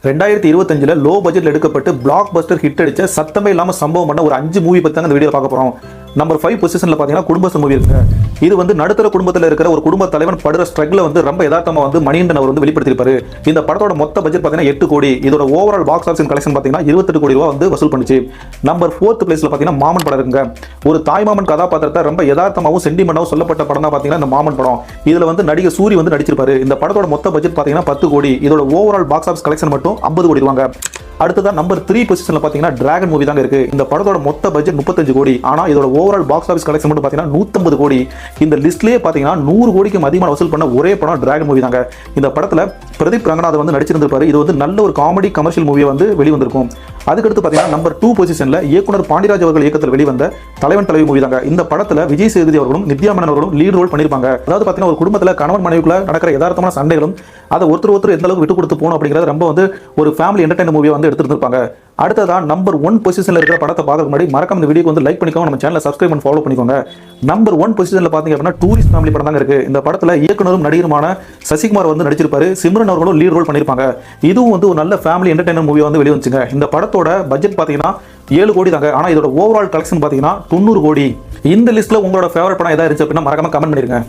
2025 low பட்ஜெட்ல எடுக்கப்பட்டு black Bastar hit அடிச்ச சத்தமே இல்லாம சம்பவம் பண்ண ஒரு 5 மூவி பத்தி தான் இந்த வீடியோ பார்க்க போறோம். நம்பர் 5 பொசிஷன்ல பாத்தீங்கன்னா குடும்பஸ்தன் மூவி இருக்கு. இது வந்து நடுத்தர குடும்பத்துல இருக்கிற ஒரு குடும்ப தலைவன் படுற ஸ்ட்ரகிள் வந்து ரொம்ப யதார்த்தமா வந்து மணிகண்டன் அவர் வந்து வெளிப்படுத்தியிருப்பாரு. இந்த படத்தோட மொத்த பட்ஜெட் பாத்தீங்கன்னா 8 கோடி. இதோட ஓவரால் பாக்ஸ் ஆஃபீஸ் கலெக்ஷன் பாத்தீங்கன்னா 28 கோடி ரூபாய் வந்து வசூல் பண்ணுச்சு. நம்பர் 4th பிளேஸ்ல பாத்தீங்கன்னா மாமன் படம் இருக்குங்க. ஒரு தாய்மாமன் கதாபாத்திரத்தை ரொம்ப யதார்த்தமாவும் சென்டிமெண்டாவும் சொல்லப்பட்ட படம் தான் பாத்தீங்கன்னா இந்த மாமன் படம். இதுல வந்து நடிகர் சூரி வந்து நடிச்சிருப்பாரு. இந்த படத்தோட மொத்த பட்ஜெட் பாத்தீங்கன்னா 10 கோடி. இதோட ஓவரால் பாக்ஸ் ஆஃபீஸ் கலெக்ஷன் மட்டும் 50 கோடி ரூபாங்க. அடுத்ததா நம்பர் 3 பொசிஷன்ல பாத்தீங்கன்னா டிராகன் மூவி தாங்க இருக்கு. இந்த படத்தோட மொத்த பட்ஜெட் 35 கோடி. ஆனா இதோட ஓவரால் பாக்ஸ் ஆஃபீஸ் கலெக்ஷன் மட்டும் பாத்தீங்கன்னா 150 கோடி. இந்த லிஸ்ட்லயே பாத்தீங்கன்னா 100 கோடிக்கு அதிகமாக வசூல் பண்ண ஒரே படம் டிராகன் மூவி தாங்க. இந்த படத்துல பிரதீப் ரங்கநாதன் வந்து நடிச்சிருந்திருப்பாரு. இது வந்து நல்ல ஒரு காமெடி கமர்ஷியல் மூவியை வந்து வெளிவந்திருக்கும். அதுக்கடுத்து பாத்தீங்கன்னா நம்பர் 2 பொசிஷன்ல இயக்குனர் பாண்டிராஜ் அவர்கள் இயக்கத்தில் வெளிவந்த தலைவன் தலைவி மூவி தாங்க. இந்த படத்துல விஜய் சேதுபதி அவர்களும் நித்யா மேனன் அவர்களும் லீட் ரோல் பண்ணிருப்பாங்க. அதாவது பாத்தீங்கன்னா ஒரு குடும்பத்துல கணவன் மனைவிக்குள்ள நடக்கிற யதார்த்தமான சண்டைகளும் அதை ஒருத்தர் எந்த அளவுக்கு விட்டு கொடுத்து போகணும் அப்படிங்கறது ரொம்ப வந்து ஒரு ஃபேமிலி என்டர்டைனர் மூவியை வந்து எடுத்துருப்பாங்க. அடுத்ததா நம்பர் 1 பொசிஷன்ல இருக்கிற படத்தை பார்க்க முன்னாடி மறக்காம இந்த வீடியோக்கு வந்து லைக் பண்ணிக்கோங்க, நம்ம சேனலை சப்ஸ்கிரைப் பண்ணி ஃபாலோ பண்ணிக்கோங்க. நம்பர் 1 பொசிஷன்ல பாத்தீங்க அப்படின்னா டூரிஸ்ட் ஃபேமிலி படம் தாங்க இருக்கு. இந்த படத்துல இயக்குனரும் நடிகருமான சசிகுமார் வந்து நடிச்சிருப்பாரு. சிம்ரன் அவர்களும் லீட் ரோல் பண்ணிருப்பாங்க. இதுவும் வந்து ஒரு நல்ல ஃபேமிலி என்டர்டைனர் மூவி வந்து வெளிவந்துச்சுங்க. இந்த படத்தோட பட்ஜெட் பாத்தீங்கன்னா 7 கோடி தாங்க. ஆனா இதோட ஓவரால் கலெக்ஷன் பாத்தீங்கன்னா 90 கோடி. இந்த லிஸ்ட்ல உங்களோட ஃபேவரட் படம் ஏதாவது இருந்துச்சு அப்படின்னா மறக்காம கமெண்ட் பண்ணிருங்க.